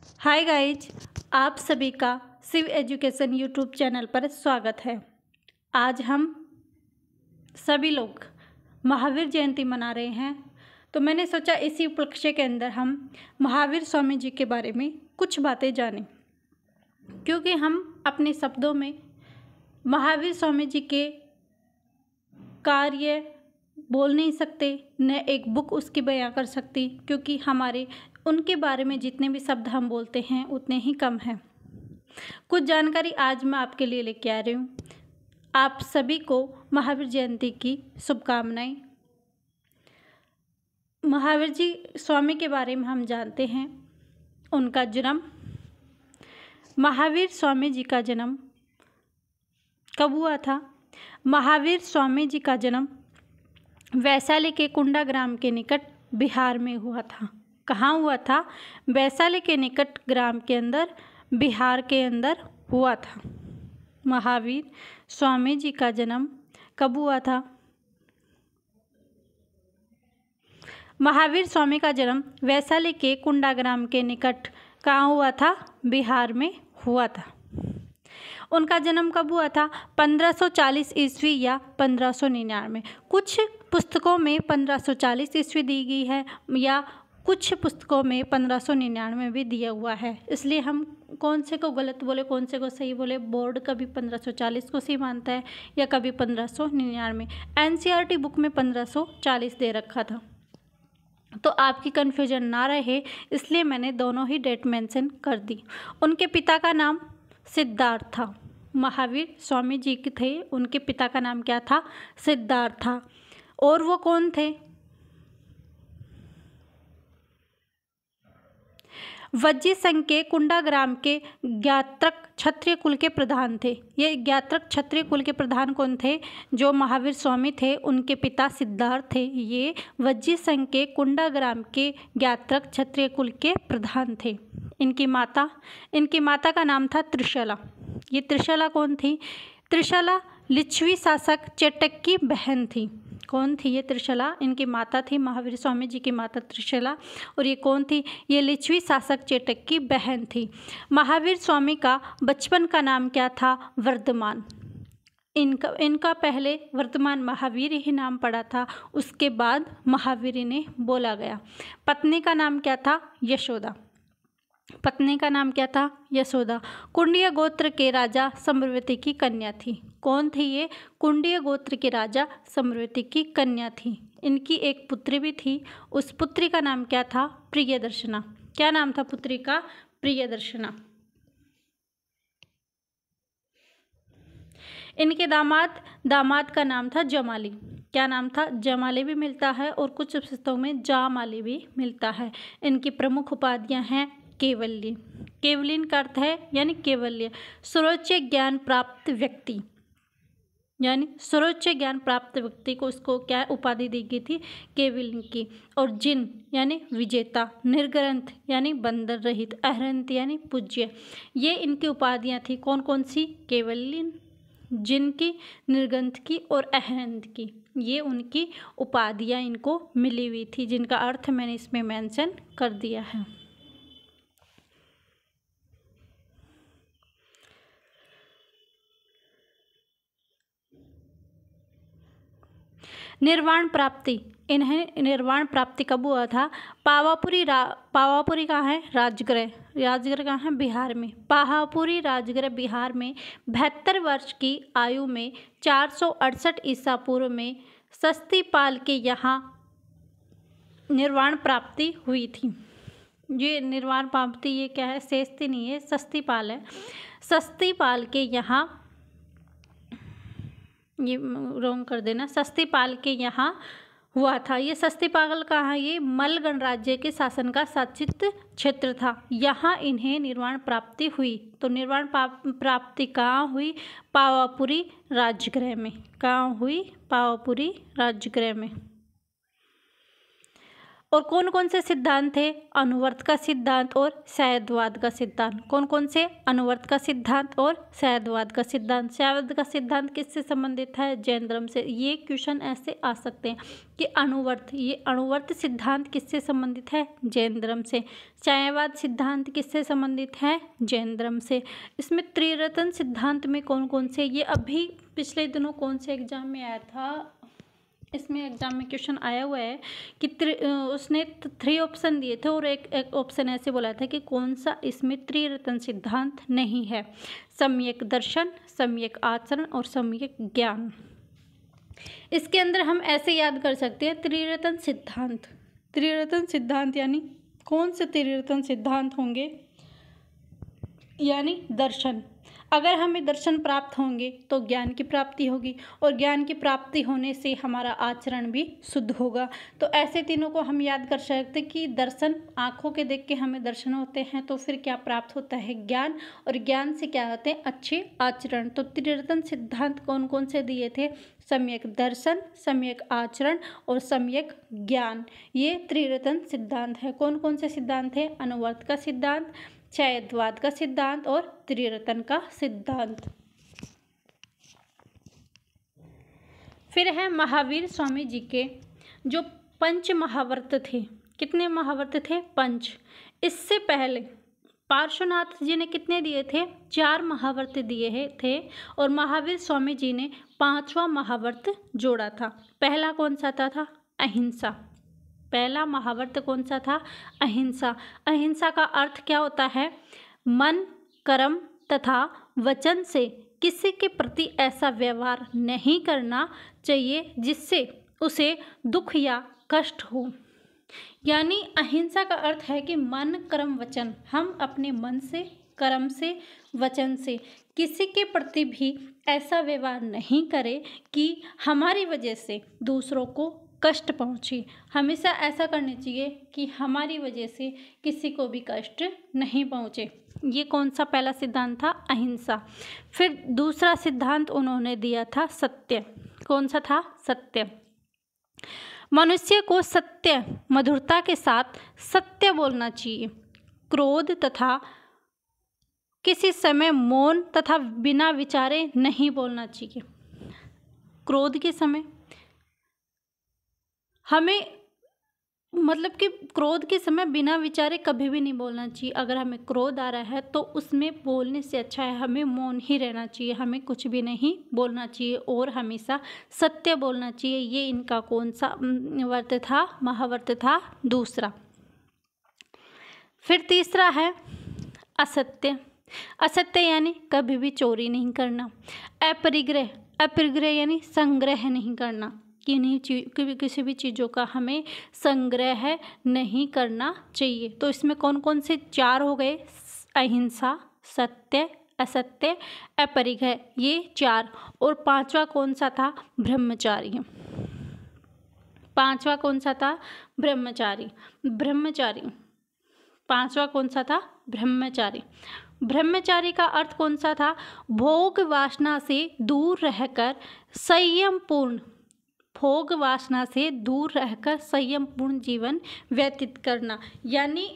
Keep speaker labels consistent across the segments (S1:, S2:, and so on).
S1: Hi guys, आप सभी का शिव एजुकेशन यूट्यूब चैनल पर स्वागत है। आज हम सभी लोग महावीर जयंती मना रहे हैं, तो मैंने सोचा इसी उपलक्ष्य के अंदर हम महावीर स्वामी जी के बारे में कुछ बातें जानें, क्योंकि हम अपने शब्दों में महावीर स्वामी जी के कार्य बोल नहीं सकते, न एक बुक उसकी बयां कर सकती, क्योंकि हमारे उनके बारे में जितने भी शब्द हम बोलते हैं उतने ही कम हैं। कुछ जानकारी आज मैं आपके लिए लेके आ रही हूँ। आप सभी को महावीर जयंती की शुभकामनाएं। महावीर जी स्वामी के बारे में हम जानते हैं। उनका जन्म, महावीर स्वामी जी का जन्म कब हुआ था? महावीर स्वामी जी का जन्म वैशाली के कुंडा ग्राम के निकट बिहार में हुआ था। कहाँ हुआ था? वैशाली के निकट ग्राम के अंदर, बिहार के अंदर हुआ था। महावीर स्वामी जी का जन्म कब हुआ था? महावीर स्वामी का जन्म वैशाली के कुंडा ग्राम के निकट कहाँ हुआ था? बिहार में हुआ था। उनका जन्म कब हुआ था? 1540 ईस्वी या 1599। कुछ पुस्तकों में 1540 ईस्वी दी गई है या कुछ पुस्तकों में 1599 भी दिया हुआ है, इसलिए हम कौन से को गलत बोले कौन से को सही बोले। बोर्ड कभी 1540 को सही मानता है या कभी 1599। एनसीईआरटी बुक में 1540 दे रखा था, तो आपकी कन्फ्यूजन ना रहे इसलिए मैंने दोनों ही डेट मेंशन कर दी। उनके पिता का नाम सिद्धार्थ था। महावीर स्वामी जी के थे, उनके पिता का नाम क्या था? सिद्धार्थ था। और वो कौन थे? वज्जी संघ के कुंडा ग्राम के ज्ञात्रक क्षत्रिय कुल के प्रधान थे। ये ज्ञात्रक क्षत्रिय कुल के प्रधान कौन थे? जो महावीर स्वामी थे, उनके पिता सिद्धार्थ थे। ये वज्जी संघ के कुंडा ग्राम के ज्ञात्रक क्षत्रिय कुल के प्रधान थे। इनकी माता का नाम था त्रिशला। ये त्रिशला कौन थी? त्रिशला लिच्छवी शासक चेटक की बहन थी। कौन थी ये त्रिशला? इनकी माता थी, महावीर स्वामी जी की माता त्रिशला। और ये कौन थी? ये लिच्छवी शासक चेटक की बहन थी। महावीर स्वामी का बचपन का नाम क्या था? वर्धमान। इनका पहले वर्तमान महावीर ही नाम पड़ा था, उसके बाद महावीर इन्हें बोला गया। पत्नी का नाम क्या था? यशोदा। पत्नी का नाम क्या था? यशोदा। कुंडीय गोत्र के राजा सम्रवती की कन्या थी। कौन थी ये? कुंडीय गोत्र के राजा सम्रवती की कन्या थी। इनकी एक पुत्री भी थी, उस पुत्री का नाम क्या था? प्रियदर्शना। क्या नाम था पुत्री का? प्रियदर्शना। इनके दामाद का नाम था जमाली। क्या नाम था? जमाली भी मिलता है और कुछ पुस्तकों में जामाली भी मिलता है। इनकी प्रमुख उपाधियां हैं केवल्य। केवलिन का अर्थ है यानी केवल्य, सर्वोच्च ज्ञान प्राप्त व्यक्ति, यानी सर्वोच्च ज्ञान प्राप्त व्यक्ति को उसको क्या उपाधि दी गई थी? केवलिन की। और जिन यानी विजेता, निर्ग्रंथ यानी बंधन रहित, अहरंत यानी पूज्य। ये इनकी उपाधियां थी। कौन कौन सी? केवलिन, जिन की, निर्ग्रंथ की और अहरंत की। ये उनकी उपाधियां इनको मिली हुई थी, जिनका अर्थ मैंने इसमें मेंशन कर दिया है। निर्वाण प्राप्ति, इन्हें निर्वाण प्राप्ति कब हुआ था? पावापुरी कहाँ है? राजगृह कहाँ है? बिहार में। पावापुरी राजगृह बिहार में 72 वर्ष की आयु में 468 ईसा पूर्व में सस्तीपाल के यहाँ निर्वाण प्राप्ति हुई थी। ये निर्वाण प्राप्ति ये क्या है? शेषती नहीं है, सस्तीपाल है। सस्तीपाल के यहाँ, ये रोंग कर देना, सस्तीपाल के यहाँ हुआ था। ये सस्तीपाल कहाँ है? ये मल्ल गणराज्य के शासन का शासित क्षेत्र था। यहाँ इन्हें निर्वाण प्राप्ति हुई। तो निर्वाण प्राप्ति कहाँ हुई? पावापुरी राजगृह में। कहाँ हुई? पावापुरी राजगृह में। और कौन कौन से सिद्धांत थे? अनुवर्त का सिद्धांत और शैववाद का सिद्धांत। कौन कौन से? अनुवर्त का सिद्धांत और शैववाद का सिद्धांत। शैववाद का सिद्धांत किससे संबंधित है? जैन धर्म से। ये क्वेश्चन ऐसे आ सकते हैं कि ये अनुवर्त सिद्धांत किससे संबंधित है? जैन धर्म से। शैववाद सिद्धांत किससे संबंधित है? जैन धर्म से। इसमें त्रिरत्न सिद्धांत में कौन कौन से? ये अभी पिछले दिनों कौन से एग्जाम में आया था? इसमें एग्जाम में क्वेश्चन आया हुआ है कि उसने 3 ऑप्शन दिए थे और एक ऑप्शन ऐसे बोला था कि कौन सा इसमें त्रिरत्न सिद्धांत नहीं है। सम्यक दर्शन, सम्यक आचरण और सम्यक ज्ञान। इसके अंदर हम ऐसे याद कर सकते हैं त्रिरत्न सिद्धांत। त्रिरत्न सिद्धांत यानी कौन से त्रिरत्न सिद्धांत होंगे? यानी दर्शन। अगर हमें दर्शन प्राप्त होंगे तो ज्ञान की प्राप्ति होगी और ज्ञान की प्राप्ति होने से हमारा आचरण भी शुद्ध होगा। तो ऐसे तीनों को हम याद कर सकते कि दर्शन, आँखों के देख के हमें दर्शन होते हैं तो फिर क्या प्राप्त होता है? ज्ञान, और ज्ञान से क्या होते हैं? अच्छे आचरण। तो त्रिरत्न सिद्धांत कौन कौन से दिए थे? सम्यक दर्शन, सम्यक आचरण और सम्यक ज्ञान। ये त्रिरत्न सिद्धांत है। कौन कौन से सिद्धांत है? अनुवर्त का सिद्धांत, शैववाद का सिद्धांत और त्रिरत्न का सिद्धांत। फिर है महावीर स्वामी जी के जो 5 महावर्त थे। कितने महावर्त थे? 5। इससे पहले पार्श्वनाथ जी ने कितने दिए थे? 4 महावर्त दिए थे और महावीर स्वामी जी ने 5वां महावर्त जोड़ा था। पहला कौन सा था? अहिंसा। पहला महावर्त कौन सा था? अहिंसा। अहिंसा का अर्थ क्या होता है? मन, कर्म तथा वचन से किसी के प्रति ऐसा व्यवहार नहीं करना चाहिए जिससे उसे दुख या कष्ट हो। यानी अहिंसा का अर्थ है कि मन, कर्म, वचन, हम अपने मन से, कर्म से, वचन से किसी के प्रति भी ऐसा व्यवहार नहीं करें कि हमारी वजह से दूसरों को कष्ट पहुँचे। हमेशा ऐसा करना चाहिए कि हमारी वजह से किसी को भी कष्ट नहीं पहुँचे। ये कौन सा पहला सिद्धांत था? अहिंसा। फिर दूसरा सिद्धांत उन्होंने दिया था सत्य। कौन सा था? सत्य। मनुष्य को सत्य, मधुरता के साथ सत्य बोलना चाहिए। क्रोध तथा किसी समय मौन तथा बिना विचारे नहीं बोलना चाहिए। क्रोध के समय हमें मतलब कि क्रोध के समय बिना विचारे कभी भी नहीं बोलना चाहिए। अगर हमें क्रोध आ रहा है तो उसमें बोलने से अच्छा है हमें मौन ही रहना चाहिए, हमें कुछ भी नहीं बोलना चाहिए और हमेशा सत्य बोलना चाहिए। ये इनका कौन सा वर्त था? महावर्त था दूसरा। फिर तीसरा है असत्य। असत्य यानी कभी भी चोरी नहीं करना। अपरिग्रह, अपरिग्रह यानी संग्रह नहीं करना। किसी भी चीज़ों का हमें संग्रह नहीं करना चाहिए। तो इसमें कौन कौन से 4 हो गए? अहिंसा, सत्य, असत्य, अपरिग्रह, ये 4। और 5वां कौन सा था? ब्रह्मचारी। 5वां कौन सा था? ब्रह्मचारी। ब्रह्मचारी 5वां कौन सा था? ब्रह्मचारी। ब्रह्मचारी का अर्थ कौन सा था? भोग वासना से दूर रहकर संयमपूर्ण, भोग वासना से दूर रहकर संयमपूर्ण जीवन व्यतीत करना। यानी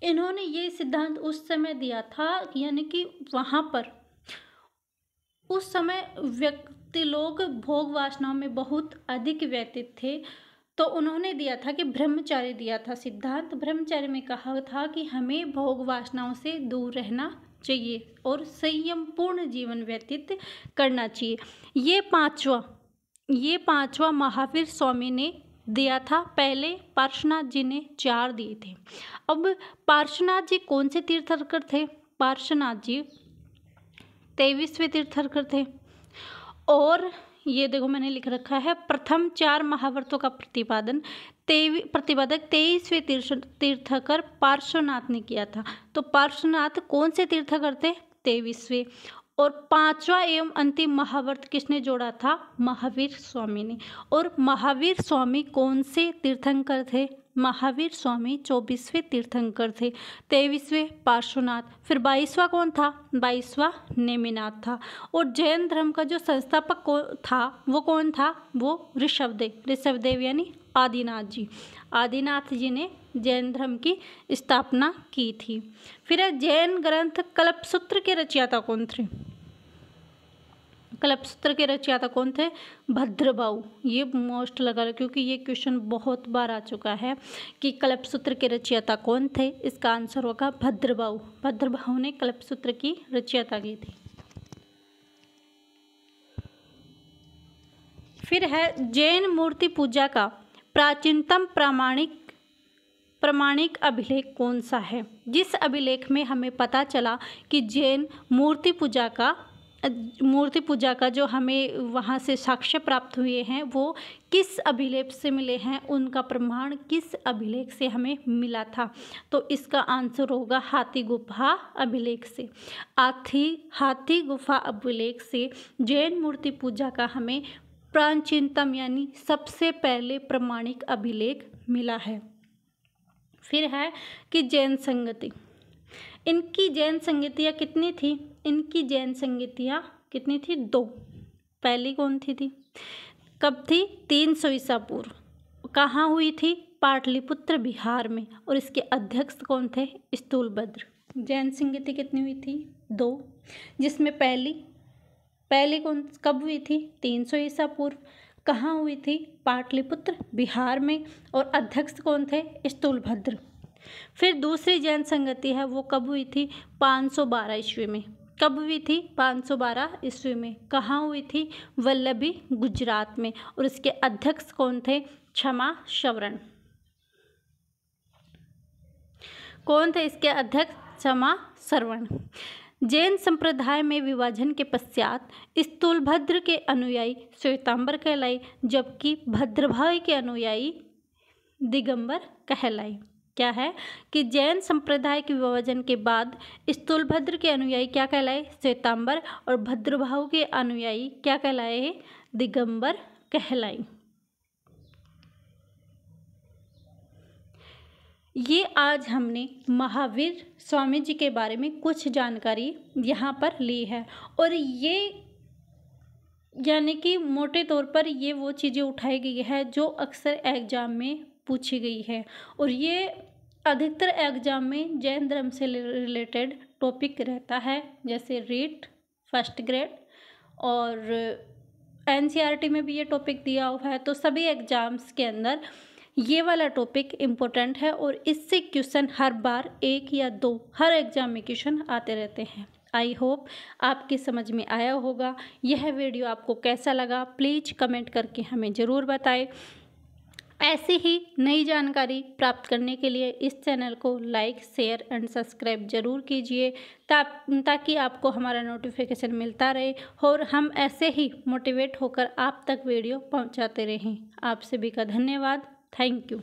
S1: इन्होंने ये सिद्धांत उस समय दिया था, यानी कि वहाँ पर उस समय व्यक्ति लोग भोग वासनाओं में बहुत अधिक व्यतीत थे, तो उन्होंने दिया था कि ब्रह्मचारी दिया था सिद्धांत। ब्रह्मचारी में कहा था कि हमें भोग वासनाओं से दूर रहना चाहिए और संयमपूर्ण जीवन व्यतीत करना चाहिए। ये पांचवा महावीर स्वामी ने दिया था। पहले पार्श्वनाथ जी ने 4 दिए थे। अब पार्श्वनाथ जी कौन से तीर्थंकर थे? पार्श्वनाथ जी 23वें तीर्थंकर थे। और ये देखो मैंने लिख रखा है, प्रथम 4 महावर्तों का प्रतिपादक 23वें तीर्थंकर पार्श्वनाथ ने किया था। तो पार्श्वनाथ कौन से तीर्थंकर थे? 23वें। और 5वां एवं अंतिम महावर्त किसने जोड़ा था? महावीर स्वामी ने। और महावीर स्वामी कौन से तीर्थंकर थे? महावीर स्वामी 24वें तीर्थंकर थे। 23वें पार्श्वनाथ। फिर 22वां कौन था? 22वां नेमिनाथ था। और जैन धर्म का जो संस्थापक था वो कौन था? वो ऋषभदेव। ऋषभदेव यानी आदिनाथ जी। आदिनाथ जी ने जैन धर्म की स्थापना की थी। फिर है जैन ग्रंथ कल्पसूत्र के रचयिता कौन थे? कल्पसूत्र के रचयिता कौन थे? भद्रबाहु। ये मोस्ट लगा क्योंकि ये क्वेश्चन बहुत बार आ चुका है कि कल्पसूत्र के रचयिता कौन थे। इसका आंसर होगा भद्रबाहु। भद्रबाहु ने कल्पसूत्र की रचयिता की थी। फिर है जैन मूर्ति पूजा का प्राचीनतम प्रमाणिक अभिलेख कौन सा है? जिस अभिलेख में हमें पता चला कि जैन मूर्ति पूजा का जो हमें वहाँ से साक्ष्य प्राप्त हुए हैं वो किस अभिलेख से मिले हैं, उनका प्रमाण किस अभिलेख से हमें मिला था? तो इसका आंसर होगा हाथी गुफा अभिलेख से। हाथी गुफा अभिलेख से जैन मूर्ति पूजा का हमें प्राचीनतम यानी सबसे पहले प्रमाणिक अभिलेख मिला है। फिर है कि जैन संगति, इनकी जैन संगतियाँ कितनी थी? इनकी जैन संगतियाँ कितनी थी? 2। पहली कौन थी? कब थी? 300 ईसा पूर्व। कहाँ हुई थी? पाटलिपुत्र बिहार में। और इसके अध्यक्ष कौन थे? स्थूलभद्र। जैन संगति कितनी हुई थी? 2, जिसमें पहली कब हुई थी? 300 ईसा पूर्व। कहाँ हुई थी? पाटलिपुत्र बिहार में। और अध्यक्ष कौन थे? स्थूलभद्र। फिर दूसरी जैन संगति है वो कब हुई थी? 512 ईस्वी में। कब हुई थी? 512 ईस्वी में। कहाँ हुई थी? वल्लभी, गुजरात में। और इसके अध्यक्ष कौन थे? क्षमा श्रवण। कौन थे इसके अध्यक्ष? क्षमा श्रवण। जैन संप्रदाय में विभाजन के पश्चात स्थूलभद्र के अनुयायी श्वेतांबर कहलाए, जबकि भद्रभाई के अनुयायी दिगंबर कहलाए। क्या है कि जैन संप्रदाय के विभाजन के बाद स्थूलभद्र के अनुयायी क्या कहलाए? श्वेतांबर। और भद्रभाव के अनुयायी क्या कहलाए? दिगंबर कहलाए। ये आज हमने महावीर स्वामी जी के बारे में कुछ जानकारी यहाँ पर ली है। और ये यानी कि मोटे तौर पर ये वो चीज़ें उठाई गई है जो अक्सर एग्जाम में पूछी गई है। और ये अधिकतर एग्जाम में जैन धर्म से रिलेटेड टॉपिक रहता है, जैसे रीट फर्स्ट ग्रेड और NCERT में भी ये टॉपिक दिया हुआ है। तो सभी एग्जाम्स के अंदर ये वाला टॉपिक इम्पोर्टेंट है और इससे क्वेश्चन हर बार 1 या 2 हर एग्जाम में क्वेश्चन आते रहते हैं। आई होप आपकी समझ में आया होगा। यह वीडियो आपको कैसा लगा प्लीज़ कमेंट करके हमें ज़रूर बताएं। ऐसी ही नई जानकारी प्राप्त करने के लिए इस चैनल को लाइक, शेयर एंड सब्सक्राइब जरूर कीजिए ताकि आपको हमारा नोटिफिकेशन मिलता रहे और हम ऐसे ही मोटिवेट होकर आप तक वीडियो पहुंचाते रहें। आप सभी का धन्यवाद। Thank you.